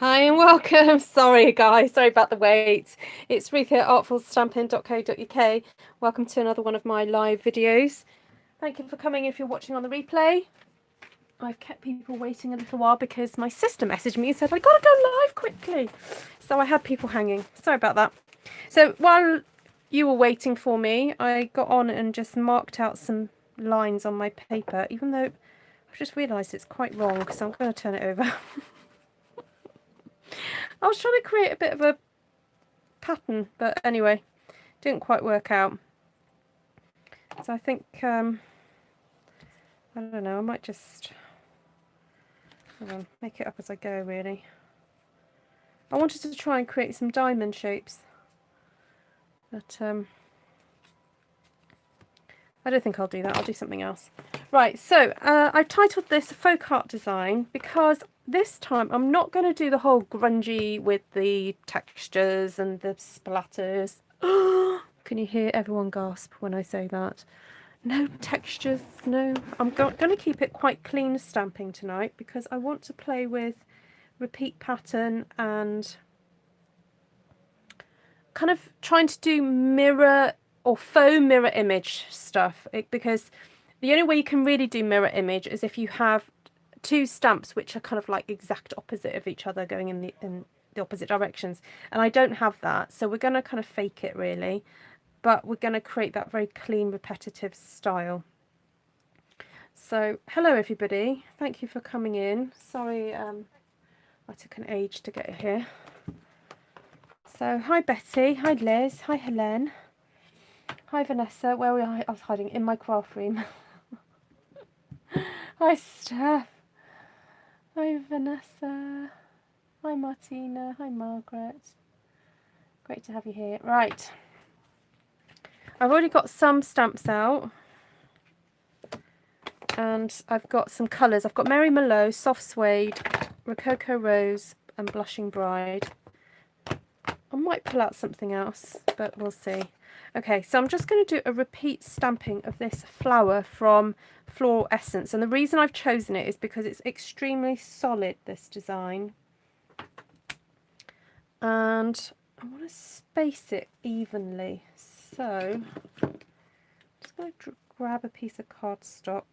Hi and welcome. Sorry guys, sorry about the wait. It's Ruth here at artfulstampin.co.uk. Welcome to another one of my live videos. Thank you for coming if you're watching on the replay. I've kept people waiting a little while because my sister messaged me and said I gotta go live quickly. So I had people hanging. Sorry about that. So while you were waiting for me, I got on and just marked out some lines on my paper, even though I've just realised it's quite wrong, so I'm going to turn it over. I was trying to create a bit of a pattern, but anyway, didn't quite work out. So I think, I don't know, I might just make it up as I go, really. I wanted to try and create some diamond shapes, but I don't think I'll do that. I'll do something else. Right, so I've titled this Folk Art Design because this time I'm not going to do the whole grungy with the textures and the splatters. Can you hear everyone gasp when I say that? No textures, no. I'm going to keep it quite clean stamping tonight because I want to play with repeat pattern and kind of trying to do mirror or faux mirror image stuff, because the only way you can really do mirror image is if you have two stamps which are kind of like exact opposite of each other going in the opposite directions, and I don't have that, so we're going to kind of fake it really, but we're going to create that very clean repetitive style. So hello everybody, thank you for coming in. Sorry I took an age to get here. So hi Betty, hi Liz, hi Helene, hi Vanessa, where were I? I was hiding in my craft room. Hi Steph, hi Vanessa, hi Martina, hi Margaret. Great to have you here. Right, I've already got some stamps out and I've got some colours. I've got Mary Merlot, Soft Suede, Rococo Rose and Blushing Bride. I might pull out something else, but we'll see. Okay, so I'm just going to do a repeat stamping of this flower from Floral Essence. And the reason I've chosen it is because it's extremely solid, this design. And I want to space it evenly. So I'm just going to grab a piece of cardstock.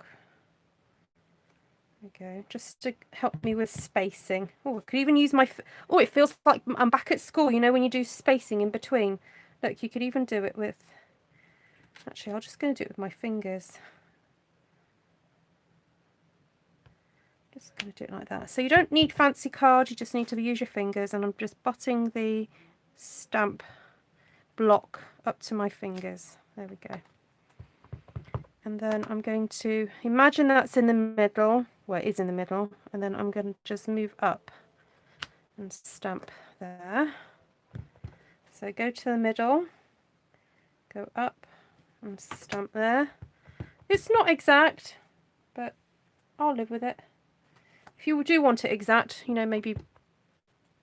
There we go, just to help me with spacing. Oh, I could even use my... Oh, it feels like I'm back at school, you know, when you do spacing in between. Look, you could even do it with... Actually, I'm just going to do it with my fingers. Just going to do it like that. So you don't need fancy cards, you just need to use your fingers, and I'm just butting the stamp block up to my fingers. There we go. And then I'm going to imagine that's in the middle. Well, it is in the middle. And then I'm going to just move up and stamp there. So go to the middle, go up and stamp there. It's not exact, but I'll live with it. If you do want it exact, you know, maybe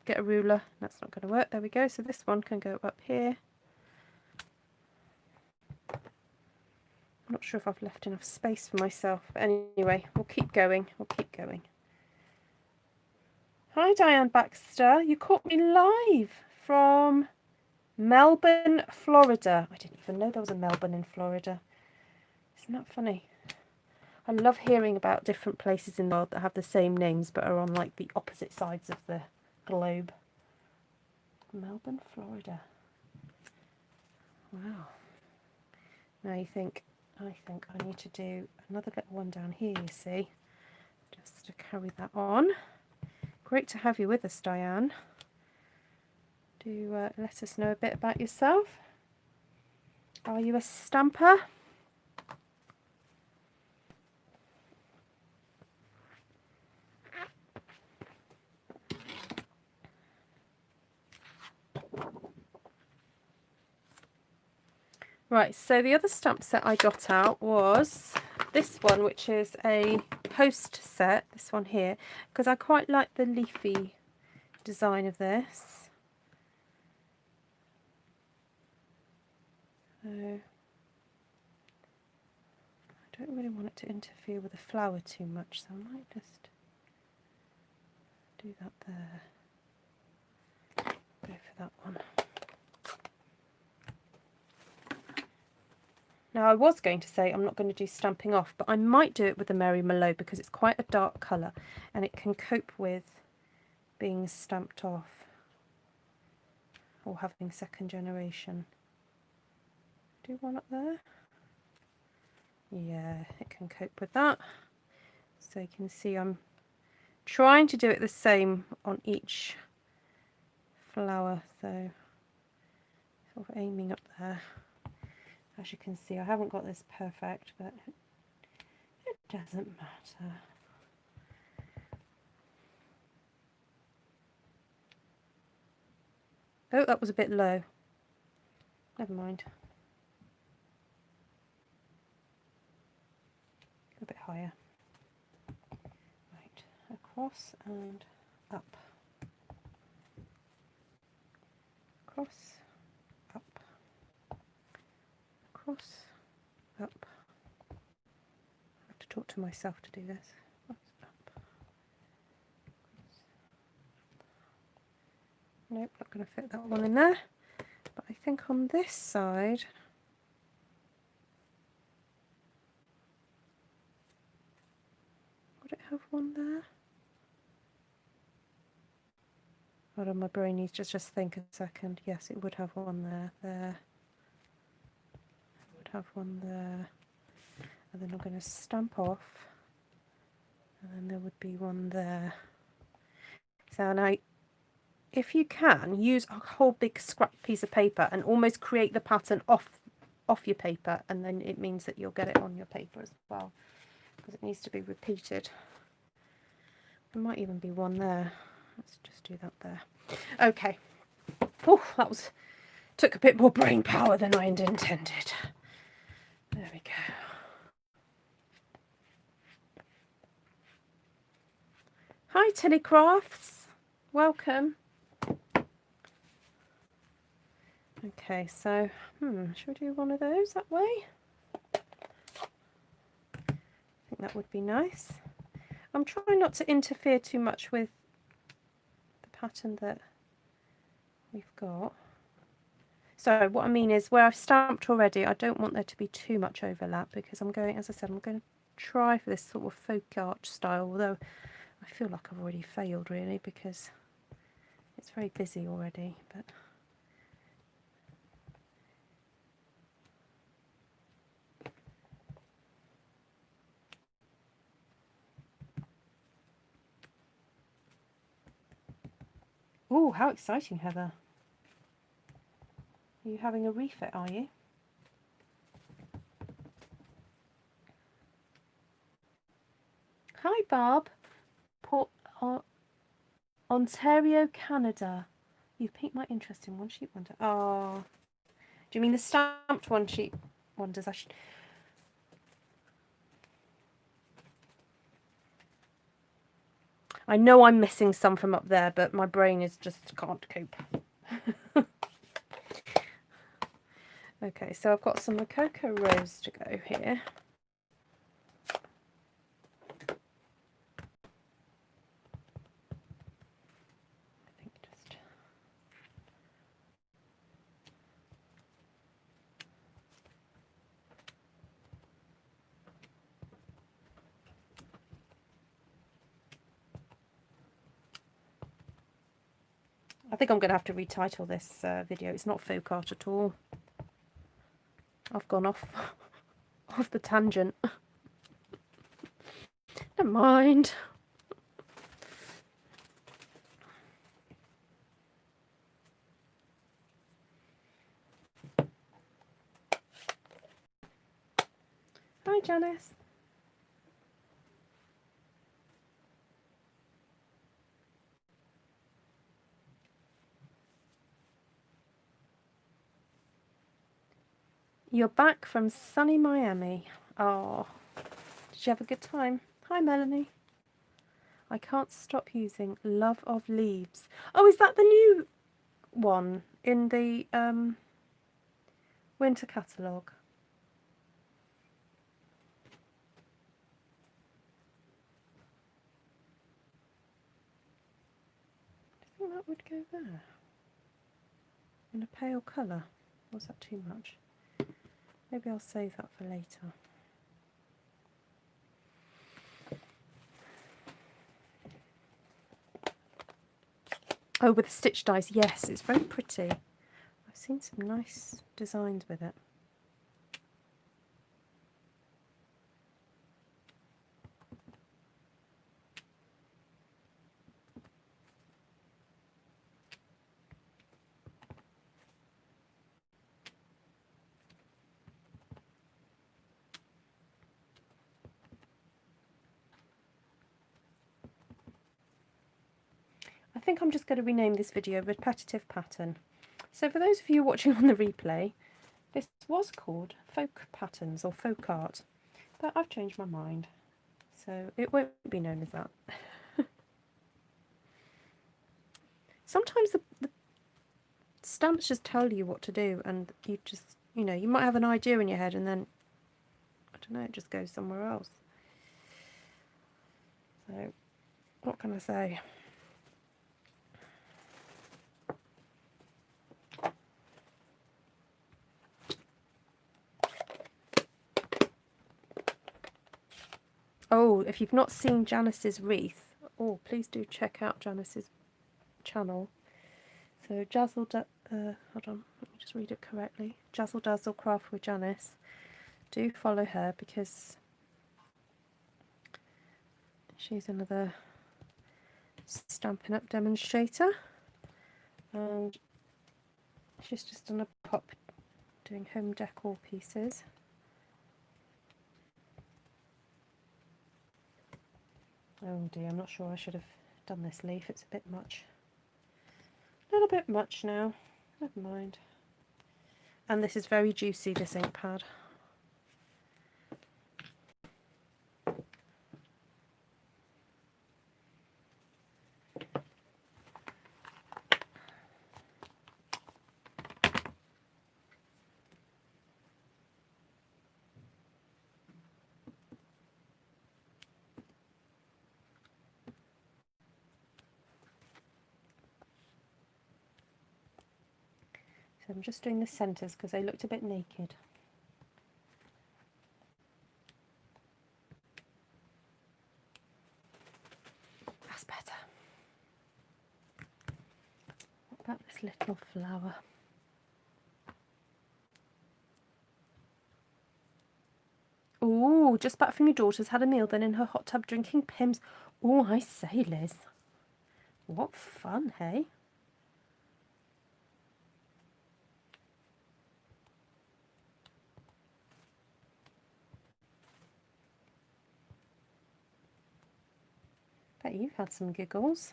get a ruler. That's not going to work. There we go. So this one can go up here. I'm not sure if I've left enough space for myself, but anyway, we'll keep going. We'll keep going. Hi, Diane Baxter. You caught me live from Melbourne, Florida. I didn't even know there was a Melbourne in Florida. Isn't that funny? I love hearing about different places in the world that have the same names but are on like the opposite sides of the globe. Melbourne, Florida. Wow. Now you think, I think I need to do another little one down here, you see, just to carry that on. Great to have you with us, Diane. Do let us know a bit about yourself. Are you a stamper? Right, so the other stamp set I got out was this one, which is a post set, this one here, because I quite like the leafy design of this. So I don't really want it to interfere with the flower too much, so I might just do that there. that one. Now I was going to say I'm not going to do stamping off, but I might do it with the Merry Merlot because it's quite a dark colour and it can cope with being stamped off or having second generation. Do one up there. Yeah, it can cope with that. So you can see I'm trying to do it the same on each flower, so sort of aiming up there. As you can see, I haven't got this perfect, but it doesn't matter. Oh, that was a bit low. Never mind. A bit higher. Right, across and up. Across, up. Across, up. I have to talk to myself to do this. Across, up. Nope, not going to fit that one in there. But I think on this side, would it have one there? Hold on, my brain needs to just think a second. Yes, it would have one there. There. It would have one there. And then I'm going to stamp off. And then there would be one there. So now, if you can, use a whole big scrap piece of paper and almost create the pattern off your paper, and then it means that you'll get it on your paper as well, because it needs to be repeated. There might even be one there. Let's just do that there. Okay. Oh, that took a bit more brain power than I had intended. There we go. Hi, Tilly Crafts. Welcome. Okay, so, should we do one of those that way? I think that would be nice. I'm trying not to interfere too much with the pattern that we've got. So what I mean is, where I've stamped already, I don't want there to be too much overlap, because I'm going, as I said, I'm going to try for this sort of folk art style, although I feel like I've already failed really, because it's very busy already. But oh, how exciting, Heather. Are you having a refit, are you? Hi, Barb. Ontario, Canada. You've piqued my interest in One Sheet Wonder. Oh, do you mean the stamped One Sheet Wonders? I know I'm missing some from up there, but my brain is just can't cope. Okay, so I've got some Rococo Rose to go here. I think I'm going to have to retitle this video. It's not folk art at all. I've gone off the tangent. Never mind. Hi, Janice. You're back from sunny Miami. Oh, did you have a good time? Hi, Melanie. I can't stop using Love of Leaves. Oh, is that the new one in the winter catalogue? I think that would go there. in a pale colour. Or is that too much? Maybe I'll save that for later. Oh, with the stitch dies, yes, it's very pretty. I've seen some nice designs with it. I think I'm just going to rename this video Repetitive Pattern. So for those of you watching on the replay, this was called Folk Patterns or Folk Art, but I've changed my mind, so it won't be known as that. Sometimes the stamps just tell you what to do, and you just, you know, you might have an idea in your head and then, I don't know, it just goes somewhere else. So, what can I say? Oh, if you've not seen Janice's wreath, oh, please do check out Janice's channel. So hold on, let me just read it correctly. Jazzle Dazzle Craft with Janice. Do follow her because she's another Stampin' Up demonstrator, and she's just done a pop doing home decor pieces. Oh dear, I'm not sure I should have done this leaf, it's a bit much. A little bit much now, never mind. And this is very juicy, this ink pad. So I'm just doing the centres because they looked a bit naked. That's better. What about this little flower? Oh, just back from your daughter's, had a meal, then in her hot tub drinking Pimm's. Oh, I say, Liz. What fun, hey? Bet you've had some giggles.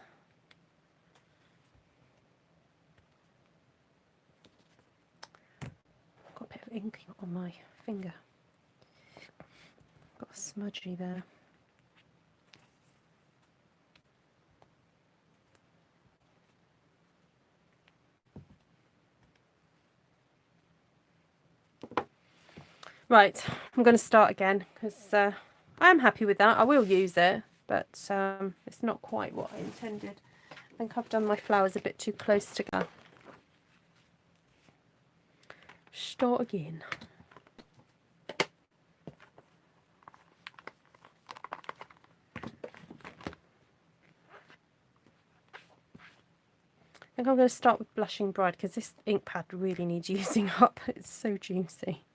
Got a bit of ink on my finger. Got a smudgy there. Right, I'm going to start again because I am happy with that. I will use it, but it's not quite what I intended. I think I've done my flowers a bit too close together. Start again. I think I'm going to start with Blushing Bride because this ink pad really needs using up. It's so juicy.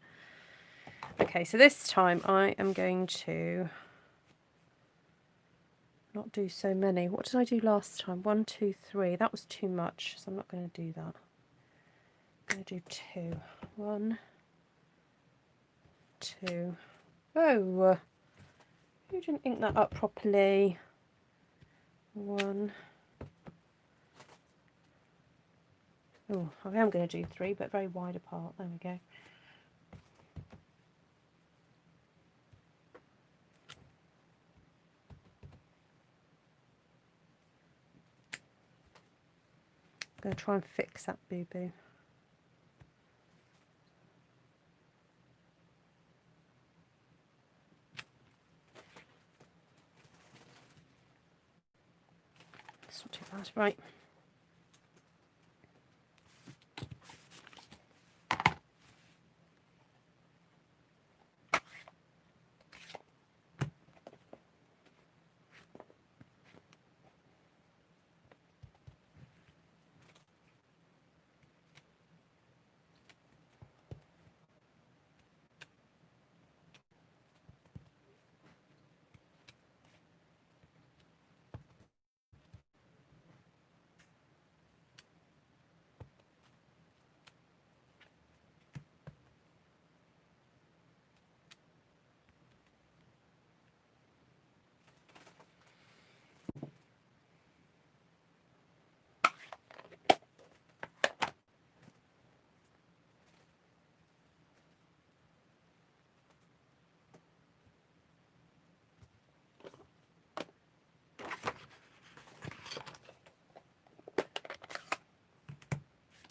Okay, so this time I am going to not do so many. What did I do last time? 1, 2, 3. That was too much, so I'm not going to do that. I'm going to do 2. 1, 2. Oh, you didn't ink that up properly. 1. Oh, I am going to do 3, but very wide apart. There we go. I'm going to try and fix that boo-boo. It's not too bad, right.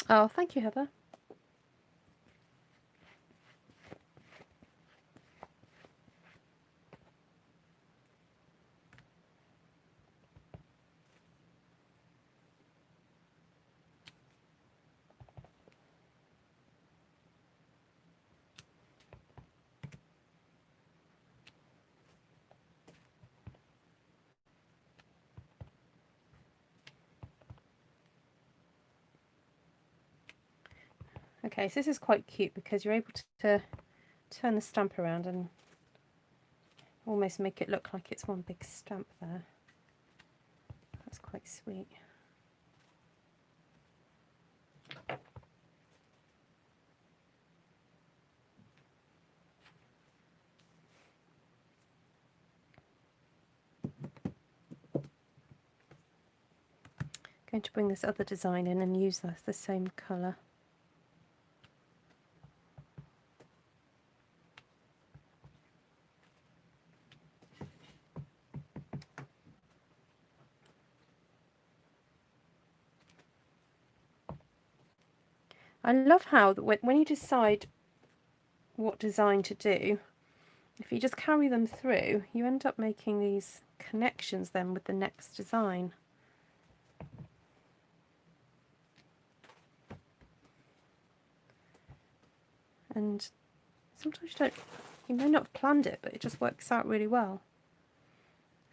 Oh, thank you, Heather. Okay, so this is quite cute because you're able to turn the stamp around and almost make it look like it's one big stamp there. That's quite sweet. Going to bring this other design in and use the same colour. I love how when you decide what design to do, if you just carry them through, you end up making these connections then with the next design. And sometimes you may not have planned it, but it just works out really well.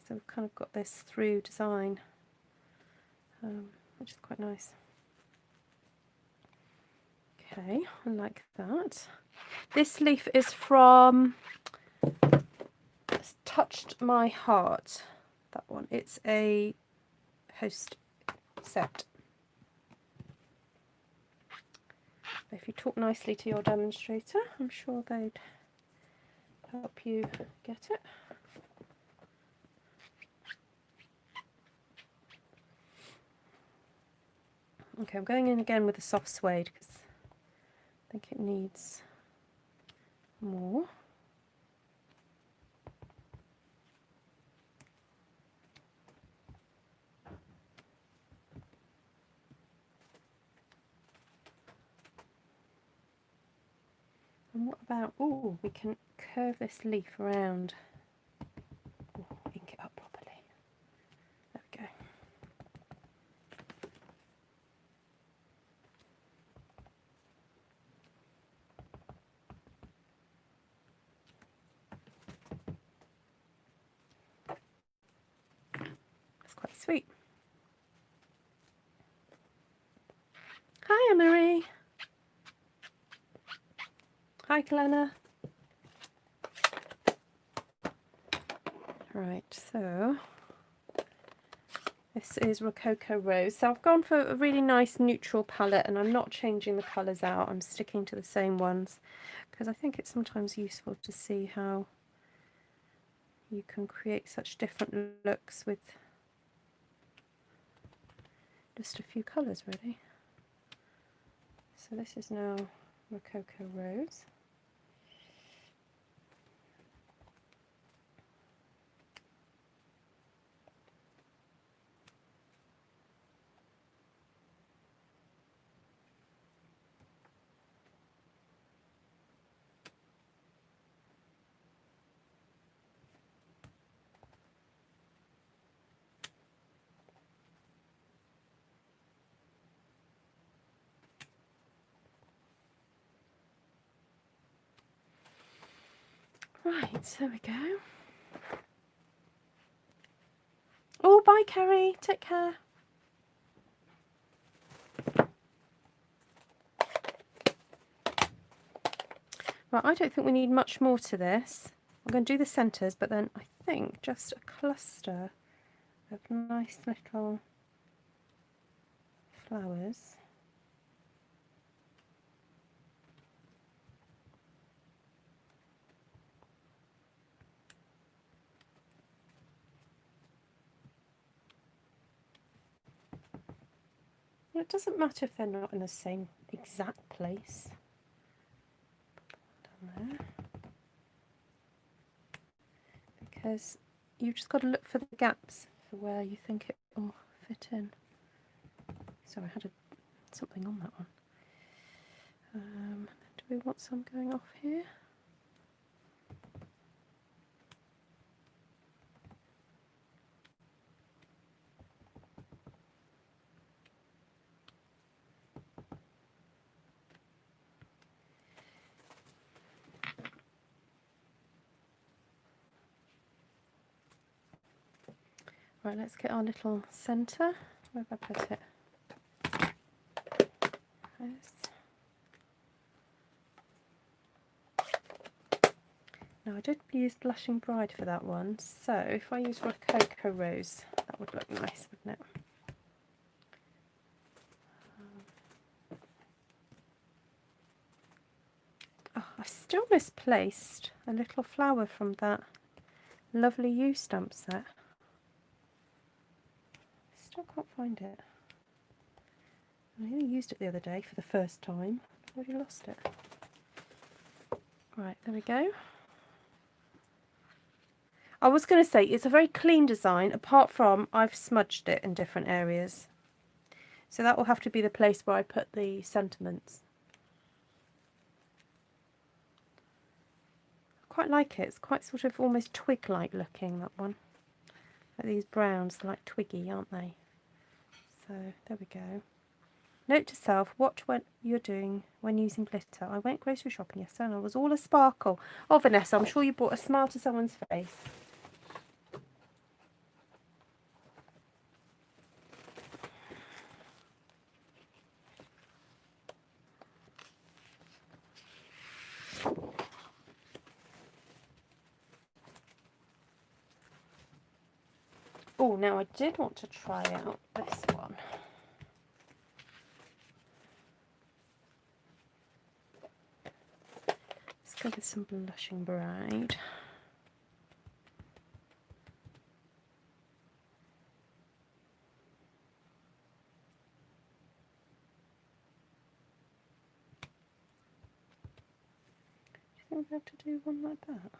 So we've kind of got this through design, which is quite nice. Okay, I like that. This leaf is from It's Touched My Heart, that one. It's a host set. If you talk nicely to your demonstrator, I'm sure they'd help you get it. Okay, I'm going in again with the soft suede because I think it needs more. And what about, oh, we can curve this leaf around. Ooh, ink it up properly. There we go. That's quite sweet. Hi, Emery. Hi, Glenna. Right, so this is Rococo Rose. So I've gone for a really nice neutral palette and I'm not changing the colours out. I'm sticking to the same ones because I think it's sometimes useful to see how you can create such different looks with just a few colours really. So this is now Rococo Rose. Right, there we go. Oh, bye, Kerry. Take care. Right, I don't think we need much more to this. I'm going to do the centres, but then I think just a cluster of nice little flowers. Well, it doesn't matter if they're not in the same exact place. Down there. Because you've just got to look for the gaps for where you think it will fit in. Sorry, I had something on that one. Do we want some going off here? Right, let's get our little centre. Where have I put it? Now I did use Blushing Bride for that one, so if I use Rococo Rose, that would look nice, wouldn't it? Oh, I still misplaced a little flower from that lovely U stamp set. Still can't find it. I only used it the other day for the first time. I've already lost it. Right, there we go. I was going to say it's a very clean design, apart from I've smudged it in different areas. So that will have to be the place where I put the sentiments. I quite like it. It's quite sort of almost twig-like looking, that one. Like these browns, they're like twiggy, aren't they? So there we go. Note to self, watch what you're doing when using glitter. I went grocery shopping yesterday and I was all a sparkle. Oh, Vanessa, I'm sure you brought a smile to someone's face. Oh, now I did want to try out this one. Let's go with some Blushing Bride. Do you think we'll be able to do one like that?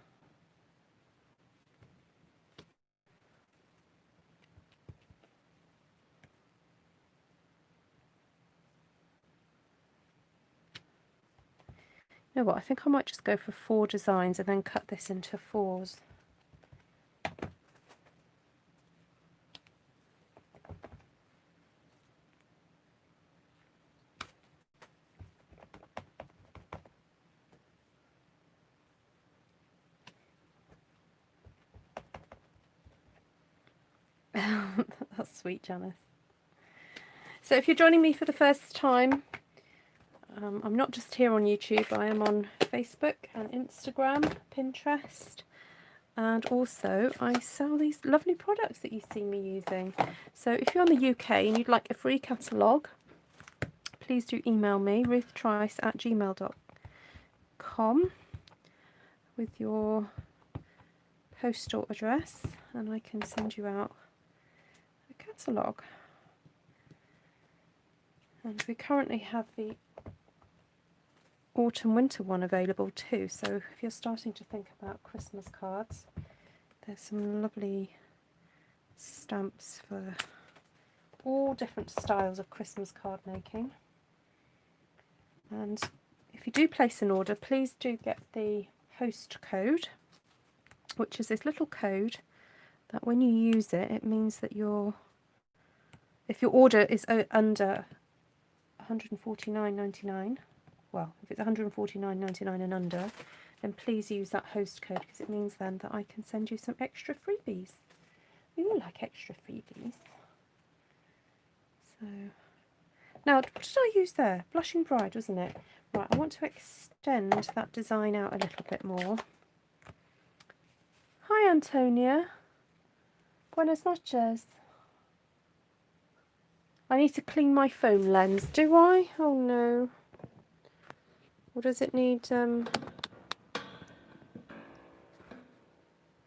You know what, I think I might just go for 4 designs and then cut this into 4s. That's sweet, Janice. So if you're joining me for the first time, I'm not just here on YouTube, I am on Facebook and Instagram, Pinterest, and also I sell these lovely products that you see me using. So if you're in the UK and you'd like a free catalogue, please do email me, ruthtrice@gmail.com with your postal address and I can send you out a catalogue. And we currently have the autumn winter one available too, so if you're starting to think about Christmas cards, there's some lovely stamps for all different styles of Christmas card making. And if you do place an order, please do get the host code, which is this little code that when you use it, it means that if your order is under $149.99, well, if it's $149.99 and under, then please use that host code because it means then that I can send you some extra freebies. We all like extra freebies. So, now, what did I use there? Blushing Bride, wasn't it? Right, I want to extend that design out a little bit more. Hi, Antonia. Buenas noches. I need to clean my phone lens, do I? Oh no. Or does it need, did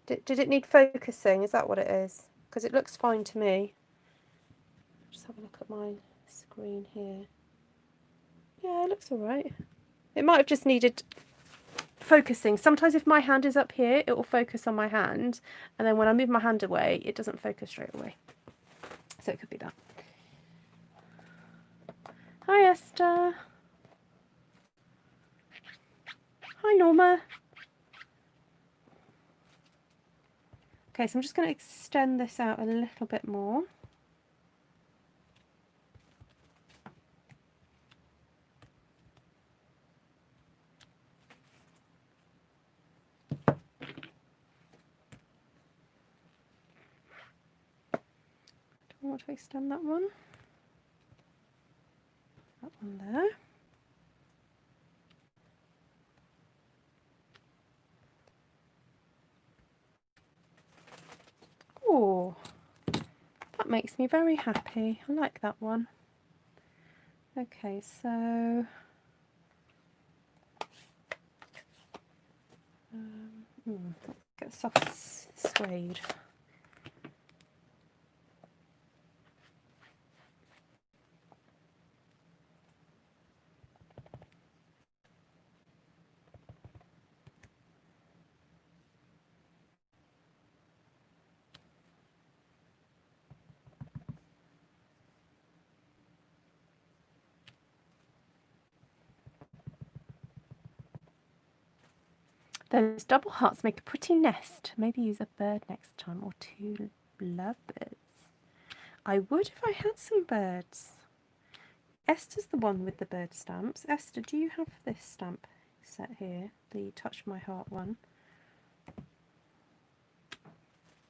it need focusing? Is that what it is? Because it looks fine to me. Just have a look at my screen here. Yeah, it looks alright. It might have just needed focusing. Sometimes if my hand is up here, it will focus on my hand. And then when I move my hand away, it doesn't focus straight away. So it could be that. Hi, Esther. Hi, Norma. Okay, so I'm just going to extend this out a little bit more. I want to extend that one. That one there. Oh, that makes me very happy. I like that one. Okay, so let's get soft suede. Those double hearts make a pretty nest. Maybe use a bird next time, or 2 lovebirds. I would if I had some birds. Esther's the one with the bird stamps. Esther, do you have this stamp set here? The Touch My Heart one.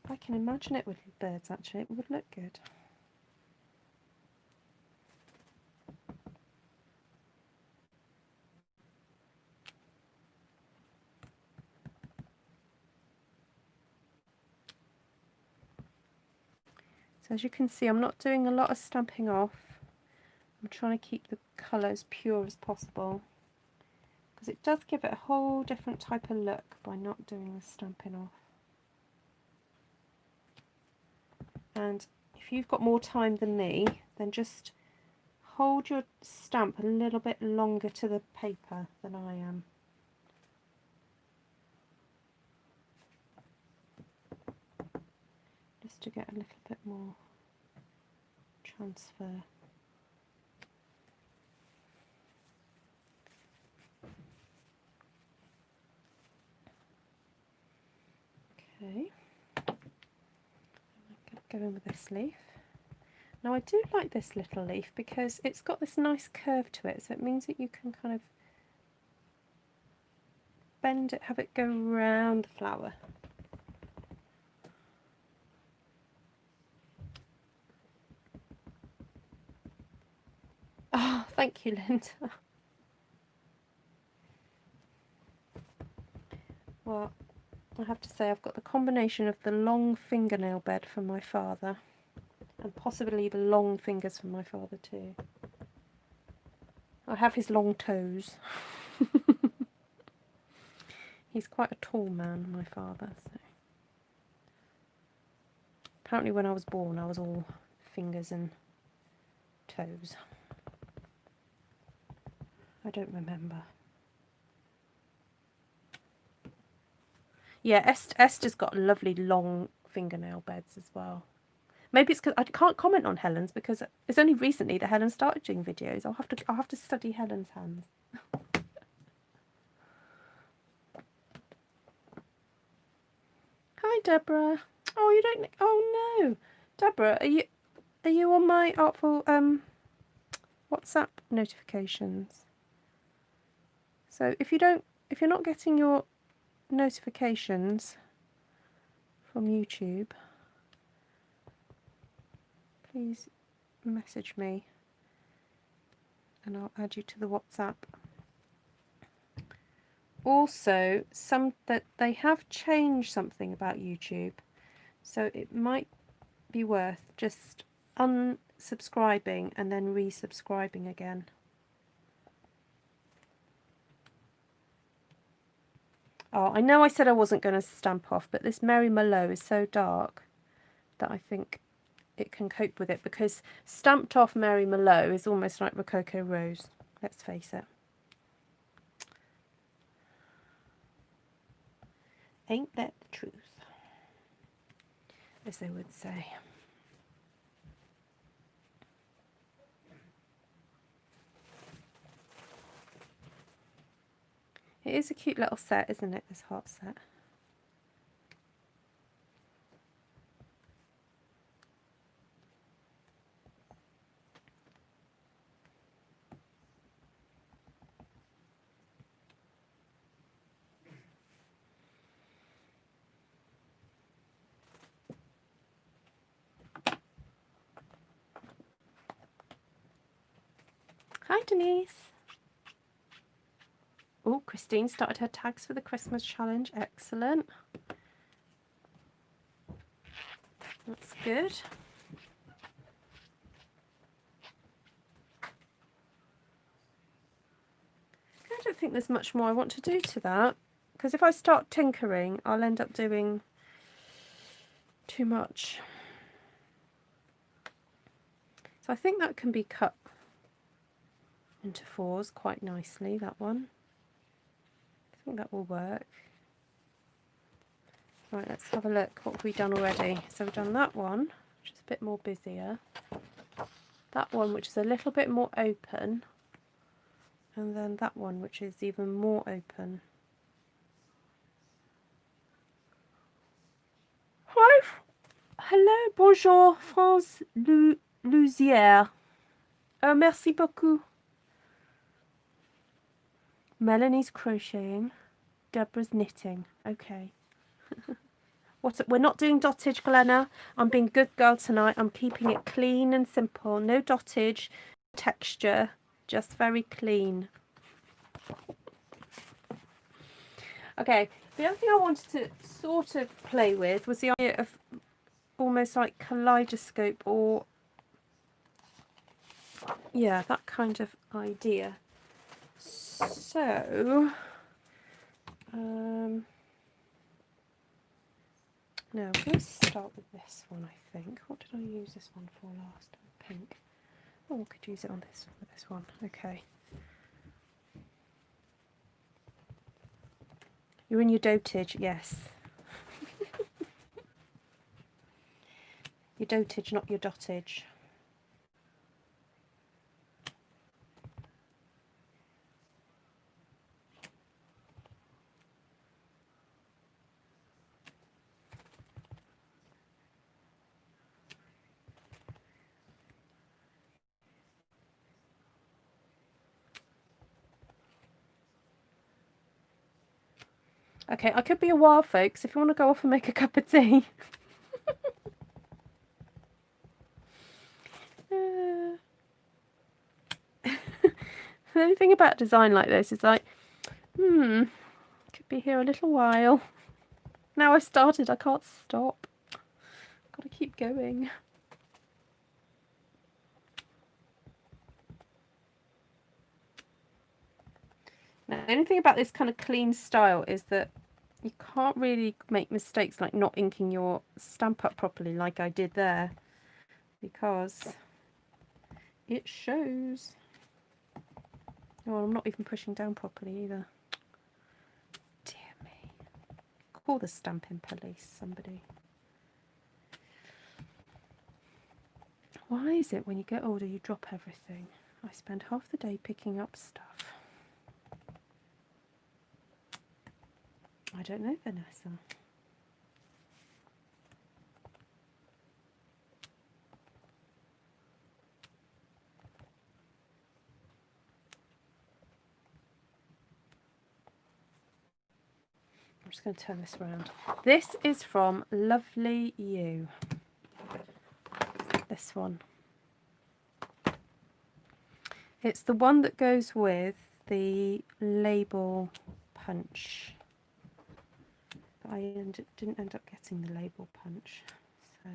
I can imagine it with birds, actually. It would look good. So as you can see, I'm not doing a lot of stamping off. I'm trying to keep the colour as pure as possible, because it does give it a whole different type of look by not doing the stamping off. And if you've got more time than me, then just hold your stamp a little bit longer to the paper than I am. Just to get a little bit more transfer. Okay, go in with this leaf. Now I do like this little leaf because it's got this nice curve to it, so it means that you can kind of bend it, have it go round the flower. Oh, thank you, Linda. Well, I have to say I've got the combination of the long fingernail bed from my father, and possibly the long fingers from my father too. I have his long toes. He's quite a tall man, my father. So apparently when I was born I was all fingers and toes. I don't remember. Yeah, Esther's got lovely long fingernail beds as well. Maybe it's because I can't comment on Helen's because it's only recently that Helen started doing videos. I'll have to study Helen's hands. Hi, Deborah. Oh, you don't. Oh no, Deborah, are you on my artful WhatsApp notifications? So if you're not getting your notifications from YouTube, please message me and I'll add you to the WhatsApp. Also, that they have changed something about YouTube, so it might be worth just unsubscribing and then resubscribing again. Oh, I know I said I wasn't going to stamp off, but this Merry Merlot is so dark that I think it can cope with it, because stamped off Merry Merlot is almost like Rococo Rose, let's face it. Ain't that the truth, as they would say. It is a cute little set, isn't it, this heart set? Hi, Denise. Oh, Christine started her tags for the Christmas challenge. Excellent. That's good. I don't think there's much more I want to do to that, because if I start tinkering, I'll end up doing too much. So I think that can be cut into fours quite nicely, that one. I think that will work. Right, let's have a look. What have we done already? So we've done that one, which is a bit more busier. That one, which is a little bit more open. And then that one, which is even more open. Hi! Hello, bonjour, France Lousière. Merci beaucoup. Melanie's crocheting. Deborah's knitting. Okay. We're not doing dottage, Glenna. I'm being good girl tonight. I'm keeping it clean and simple. No dottage, texture, just very clean. Okay, the other thing I wanted to sort of play with was the idea of almost like kaleidoscope, or yeah, that kind of idea. So no, I'm going to start with this one, I think. What did I use this one for last? Pink. Oh, I could use it on this with this one. Okay. You're in your dotage, yes. Your dotage, not your dottage. Okay, I could be a while, folks, if you want to go off and make a cup of tea. The only thing about design like this is like, could be here a little while. Now I've started, I can't stop. Got to keep going. Now, the only thing about this kind of clean style is that you can't really make mistakes like not inking your stamp up properly like I did there, because it shows. Oh, I'm not even pushing down properly either. Dear me. Call the stamping police, somebody. Why is it when you get older you drop everything? I spend half the day picking up stuff. I don't know, Vanessa. I'm just going to turn this around. This is from Lovely You. This one. It's the one that goes with the label punch. But I didn't end up getting the label punch. So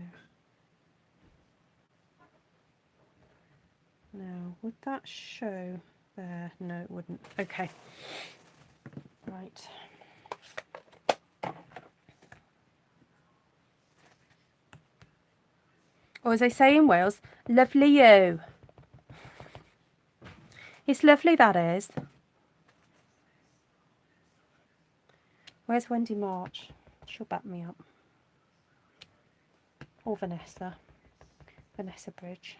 now, would that show there? No, it wouldn't. Okay. Right. Or as they say in Wales, lovely you. It's lovely, that is. Where's Wendy March? She'll back me up. Or Vanessa. Vanessa Bridge.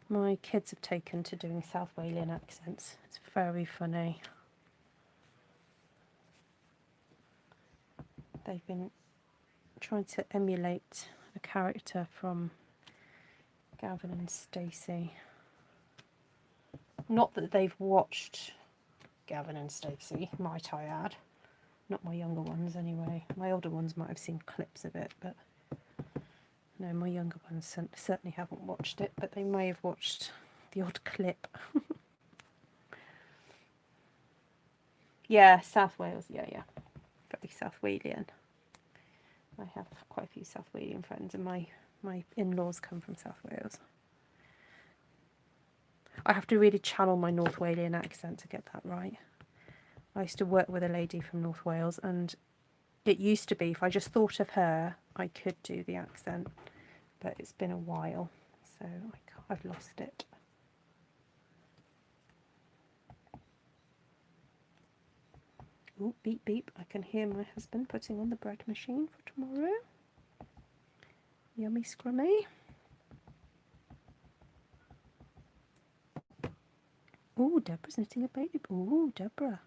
My kids have taken to doing South Walian accents. It's very funny. They've been trying to emulate a character from Gavin and Stacey. Not that they've watched Gavin and Stacey, might I add. Not my younger ones anyway. My older ones might have seen clips of it, but no, my younger ones certainly haven't watched it, but they may have watched the odd clip. Yeah, South Wales, yeah. Very South Walian. I have quite a few South Walian friends, and my in-laws come from South Wales. I have to really channel my North Walian accent to get that right. I used to work with a lady from North Wales, and it used to be if I just thought of her, I could do the accent, but it's been a while, so I've lost it. Oh, beep beep, I can hear my husband putting on the bread machine for tomorrow. Yummy scrummy. Oh, Deborah's knitting a baby. Oh, Deborah,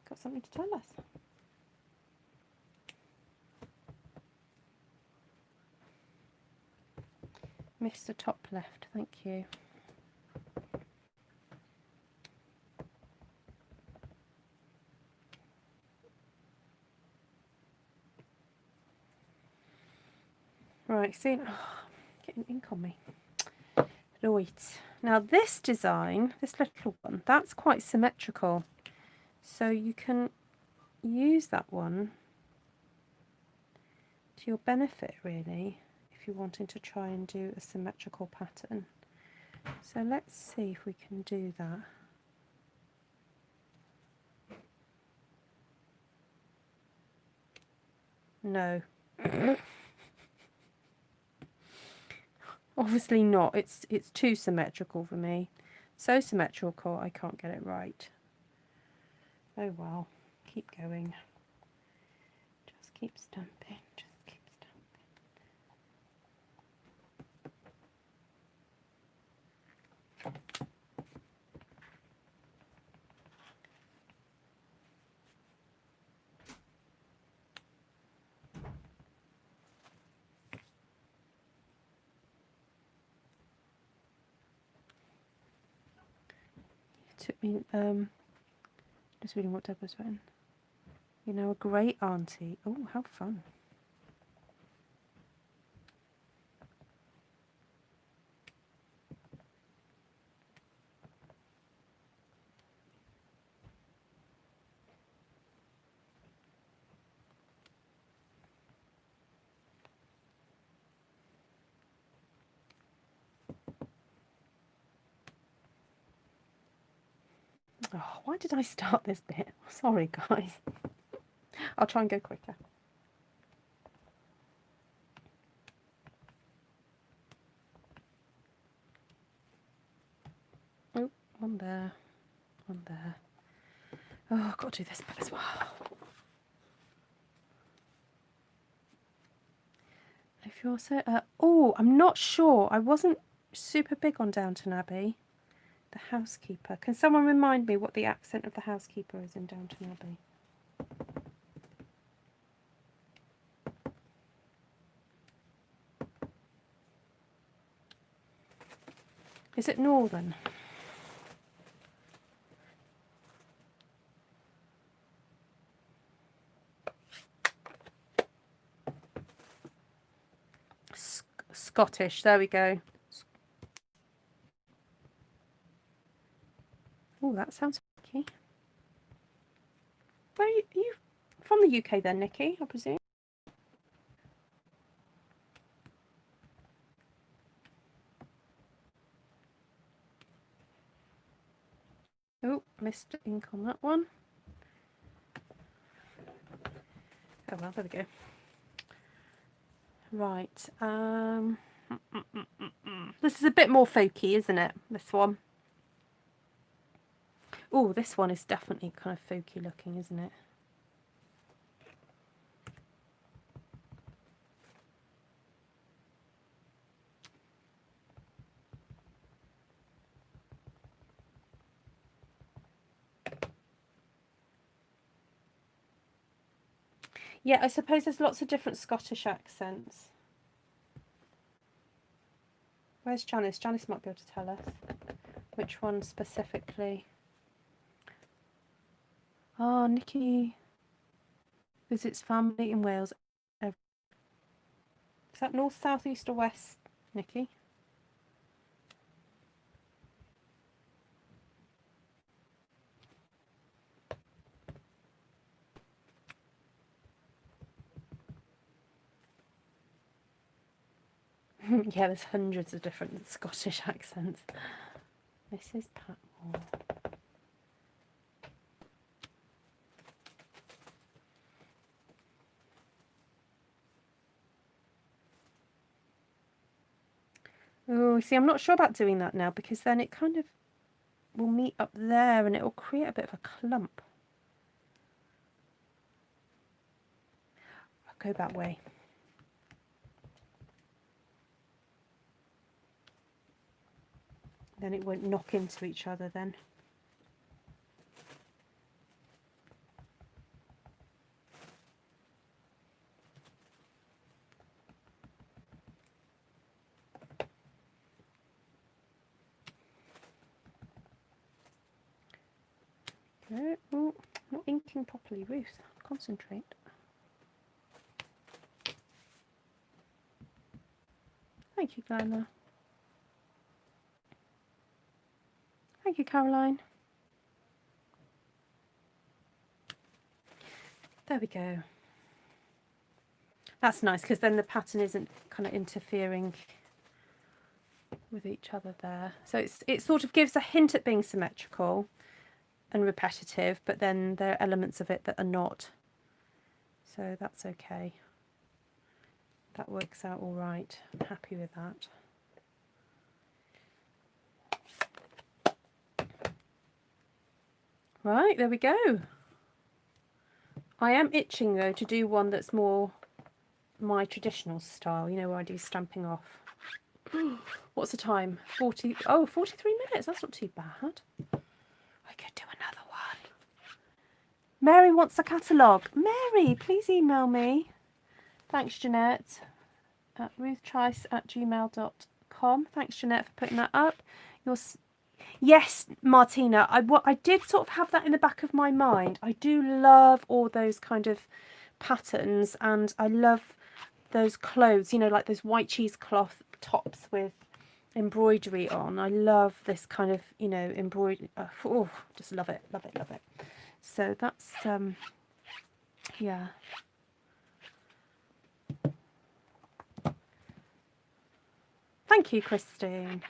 got something to tell us. Missed the top left, thank you. Right, see, getting ink on me. Right, now this design, this little one, that's quite symmetrical. So you can use that one to your benefit, really, if you're wanting to try and do a symmetrical pattern. So let's see if we can do that. No. Obviously not. It's too symmetrical for me. So symmetrical I can't get it right. Oh well. Keep going. Just keep stamping. Just keep stamping. It took me just reading what Deborah's written. You're now a great auntie. Oh, how fun. Oh, why did I start this bit? Sorry, guys. I'll try and go quicker. Oh, one there, one there. Oh, I've got to do this bit as well. If you're so, oh, I'm not sure. I wasn't super big on Downton Abbey. The housekeeper. Can someone remind me what the accent of the housekeeper is in Downton Abbey? Is it Northern? Scottish. There we go. Oh, that sounds funky. Where are you from? The UK then, Nikki, I presume? Oh, missed ink on that one. Oh well, there we go. Right. This is a bit more folky, isn't it? This one. Oh, this one is definitely kind of folky looking, isn't it? Yeah, I suppose there's lots of different Scottish accents. Where's Janice? Janice might be able to tell us which one specifically. Oh, Nikki visits family in Wales. Is that north, south, east or west, Nikki? Yeah, there's hundreds of different Scottish accents. Mrs. Patmore. Oh, see, I'm not sure about doing that now because then it kind of will meet up there and it will create a bit of a clump. I'll go that way. Then it won't knock into each other then. No, oh, not inking properly, Ruth. Concentrate. Thank you, Glenna. Thank you, Caroline. There we go. That's nice because then the pattern isn't kind of interfering with each other there. So it sort of gives a hint at being symmetrical and repetitive, but then there are elements of it that are not. So that's okay. That works out all right. I'm happy with that. Right, there we go. I am itching though to do one that's more my traditional style, you know, where I do stamping off. What's the time? 43 minutes. That's not too bad. I could do another one. Mary wants a catalogue. Mary, please email me. Thanks, Jeanette. At ruthtrice@gmail.com. Thanks, Jeanette, for putting that up. Yes, Martina, I did sort of have that in the back of my mind. I do love all those kind of patterns, and I love those clothes, you know, like those white cheesecloth tops with embroidery on. I love this kind of, you know, embroidery. Oh, just love it, love it, love it. So that's, yeah. Thank you, Christine.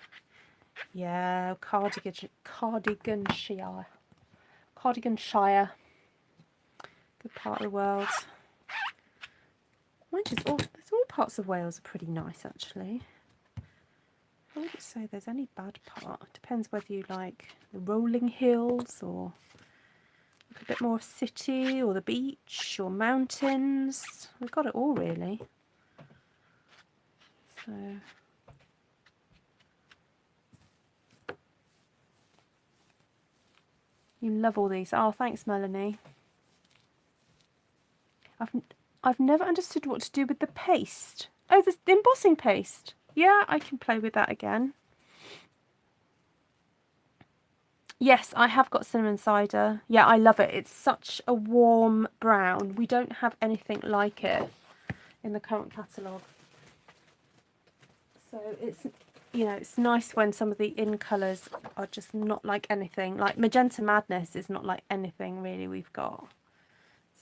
Yeah, Cardiganshire. Cardiganshire. Good part of the world. Mind you, all parts of Wales are pretty nice, actually. I wouldn't say there's any bad part. It depends whether you like the rolling hills or a bit more city or the beach or mountains. We've got it all, really. So... You love all these. Oh, thanks, Melanie. I've never understood what to do with the paste. Oh, the embossing paste. Yeah, I can play with that again. Yes, I have got cinnamon cider. Yeah, I love it. It's such a warm brown. We don't have anything like it in the current catalogue. So it's, you know, it's nice when some of the in colours are just not like anything. Like Magenta Madness is not like anything really we've got.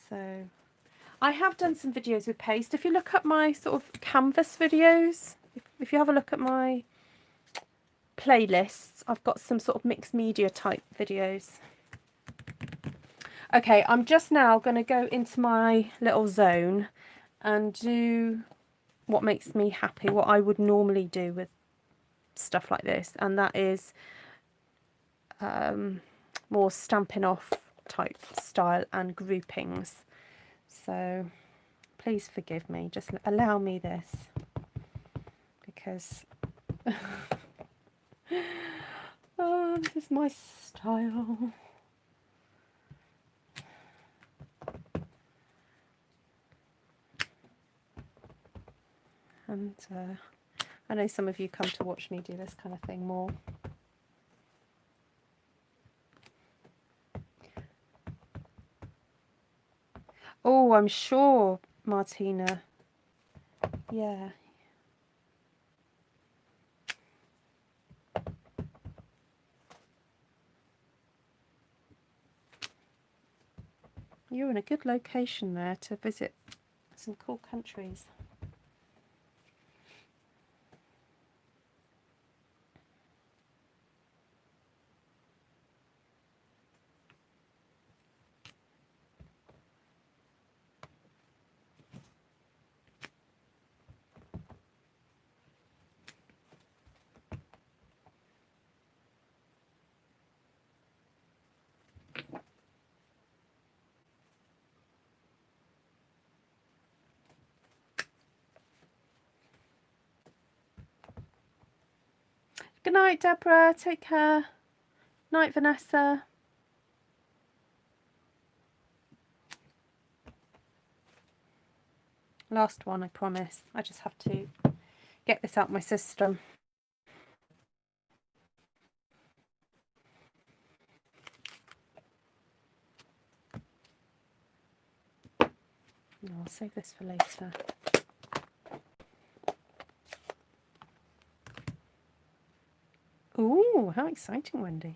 So I have done some videos with paste. If you look at my sort of canvas videos, if you have a look at my playlists, I've got some sort of mixed media type videos. Okay, I'm just now going to go into my little zone and do what makes me happy, what I would normally do with stuff like this, and that is more stamping off type style and groupings. So please forgive me, just allow me this, because oh, this is my style. And I know some of you come to watch me do this kind of thing more. Oh, I'm sure, Martina. Yeah. You're in a good location there to visit some cool countries. Good night, Deborah. Take care. Night, Vanessa. Last one, I promise. I just have to get this out my system. No, I'll save this for later. Ooh, how exciting, Wendy.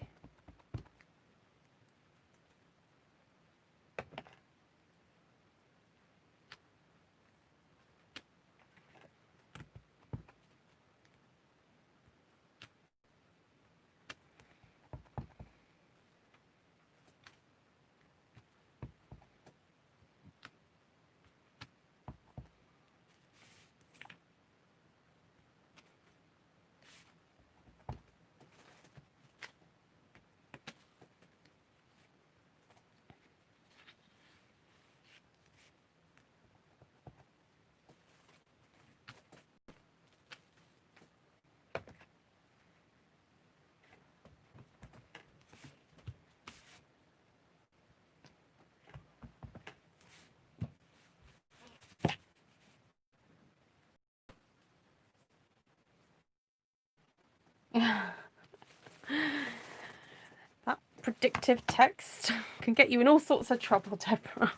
That predictive text can get you in all sorts of trouble, Deborah.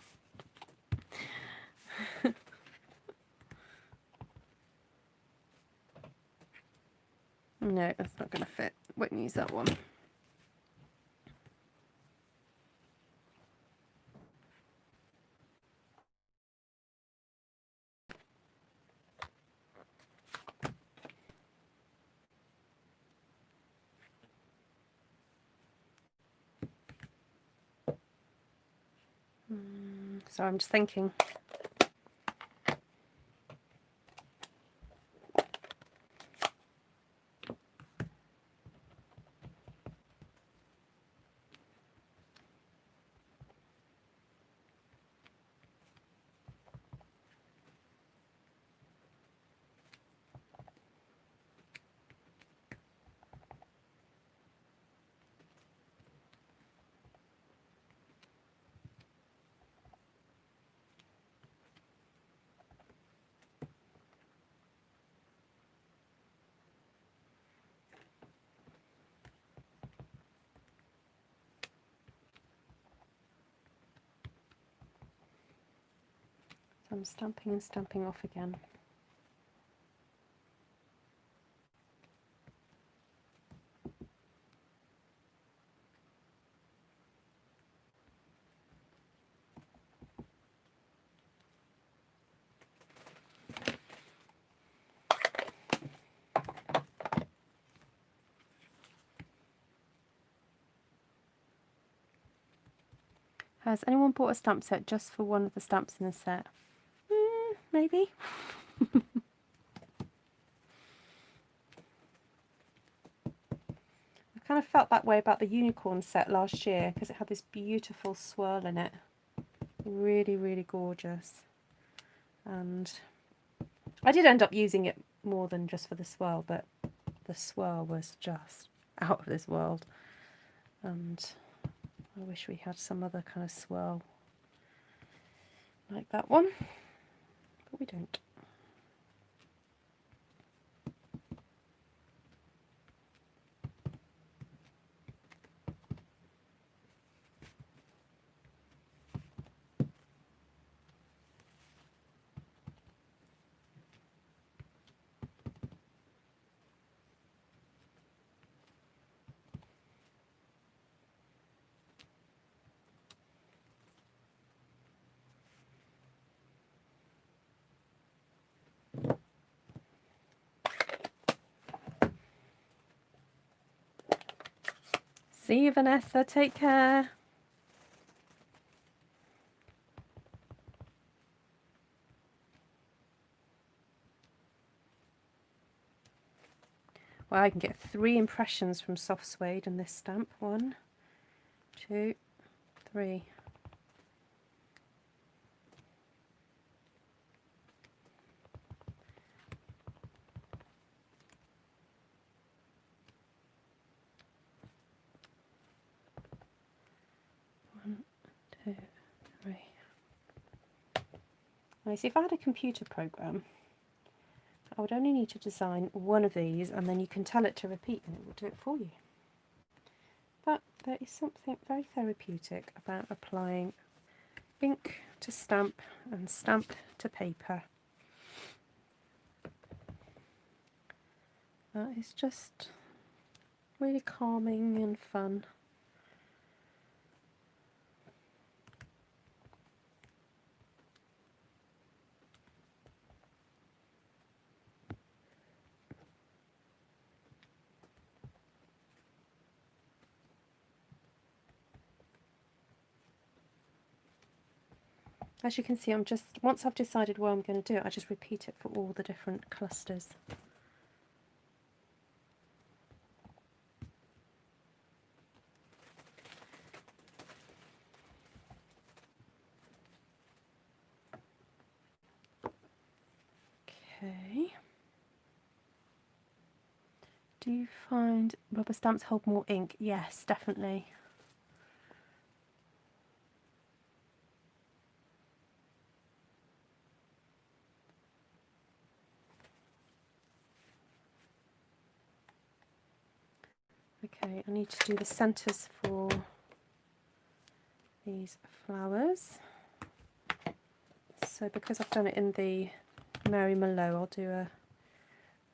No, that's not going to fit. Won't use that one. So I'm just thinking. I'm stamping and stamping off again. Has anyone bought a stamp set just for one of the stamps in the set? Maybe. I kind of felt that way about the unicorn set last year because it had this beautiful swirl in it. Really, really gorgeous. And I did end up using it more than just for the swirl, but the swirl was just out of this world. And I wish we had some other kind of swirl like that one, but we don't. See you, Vanessa. Take care. Well, I can get 3 impressions from soft suede in this stamp. 1, 2, 3. One, 2, 3. Now, see, if I had a computer program, I would only need to design one of these, and then you can tell it to repeat and it will do it for you. But there is something very therapeutic about applying ink to stamp and stamp to paper. That is just really calming and fun. As you can see, once I've decided what I'm going to do, I just repeat it for all the different clusters. Okay. Do you find rubber stamps hold more ink? Yes, definitely. Okay, I need to do the centres for these flowers. So because I've done it in the Merlot, I'll do a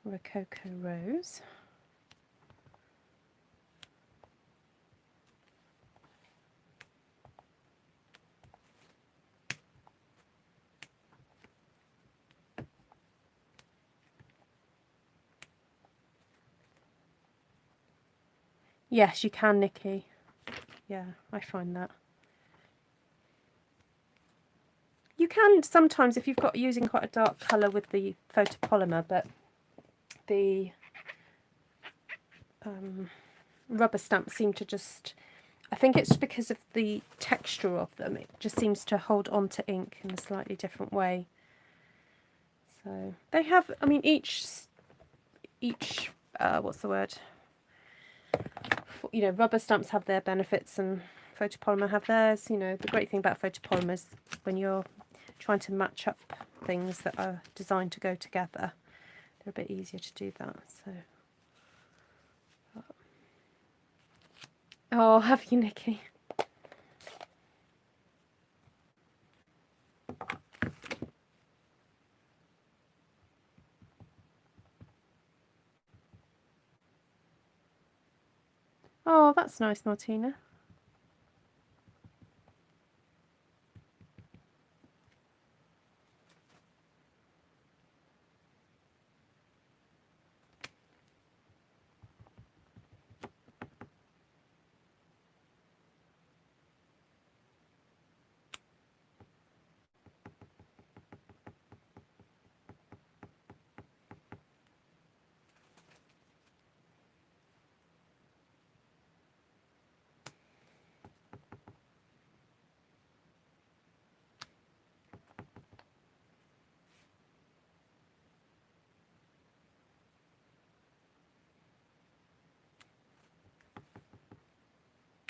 Rococo Rose. Yes, you can, Nikki. Yeah, I find that. You can sometimes if you've got using quite a dark colour with the photopolymer, but the rubber stamps seem to just, I think it's because of the texture of them, it just seems to hold on to ink in a slightly different way. So they have, I mean, each what's the word? You know, rubber stamps have their benefits and photopolymer have theirs. You know, the great thing about photopolymers, when you're trying to match up things that are designed to go together, they're a bit easier to do that. So, oh, have you, Nikki? Oh, that's nice, Martina.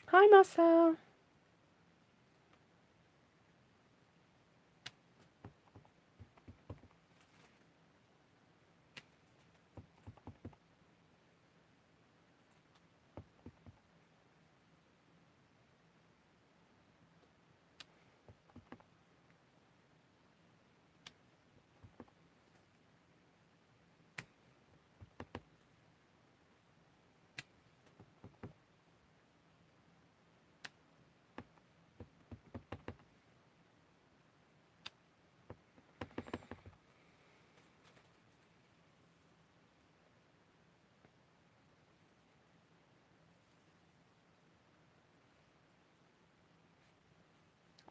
Hi, Marcel.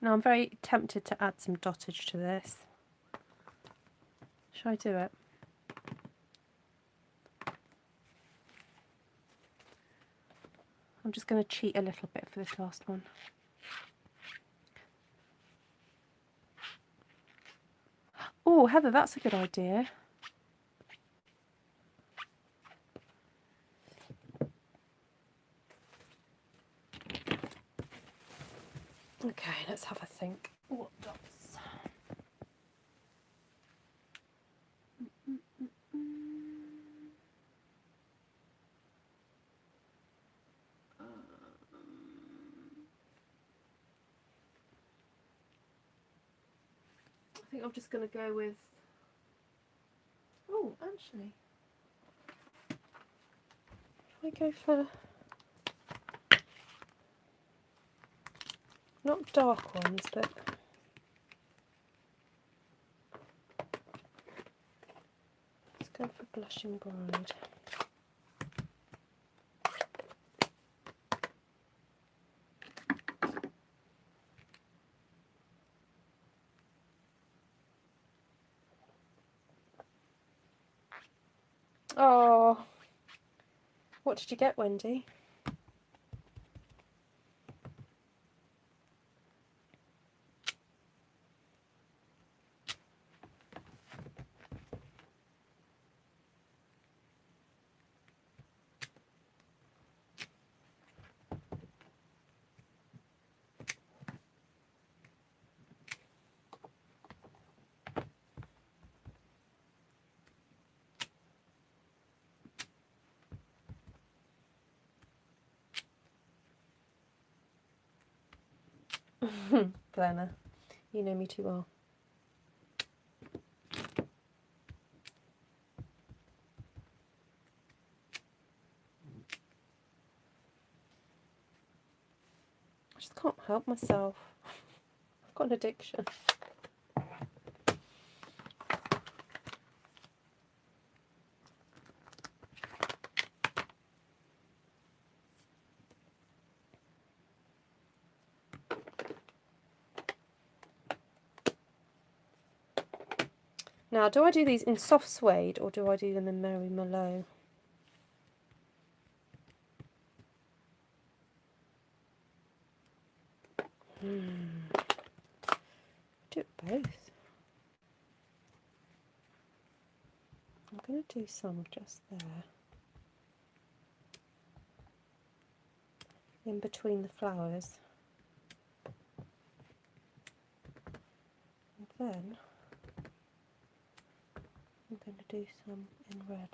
Now I'm very tempted to add some dottage to this. Shall I do it? I'm just going to cheat a little bit for this last one. Oh, Heather, that's a good idea. Okay, let's have a think. What dots? I think I'm just going to go with... Oh, actually, if I go for... not dark ones, but... let's go for Blushing Bride. Oh, what did you get, Wendy? Glenna, you know me too well. I just can't help myself. I've got an addiction. Now, do I do these in soft suede or do I do them in Merlot? Do both. I'm going to do some just there, in between the flowers, and then I'm going to do some in red.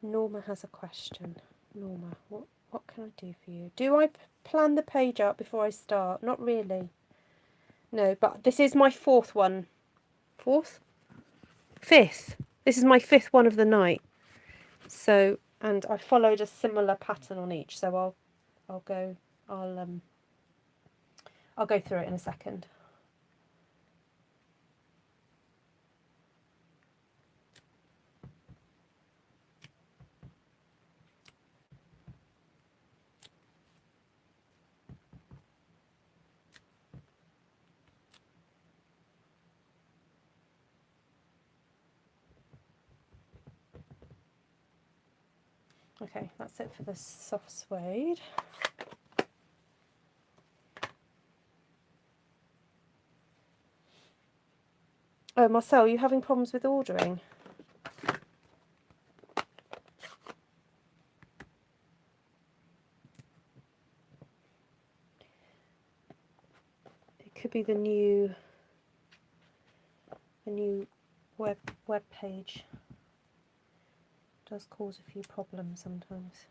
Norma has a question. Norma, what can I do for you? Do I plan the page out before I start? Not really. No, but this is my fourth one. Fourth? Fifth. This is my fifth one of the night. So, and I followed a similar pattern on each. So I'll go through it in a second. Okay, that's it for the soft suede. Oh, Marcel, are you having problems with ordering? It could be the new web page. It does cause a few problems sometimes.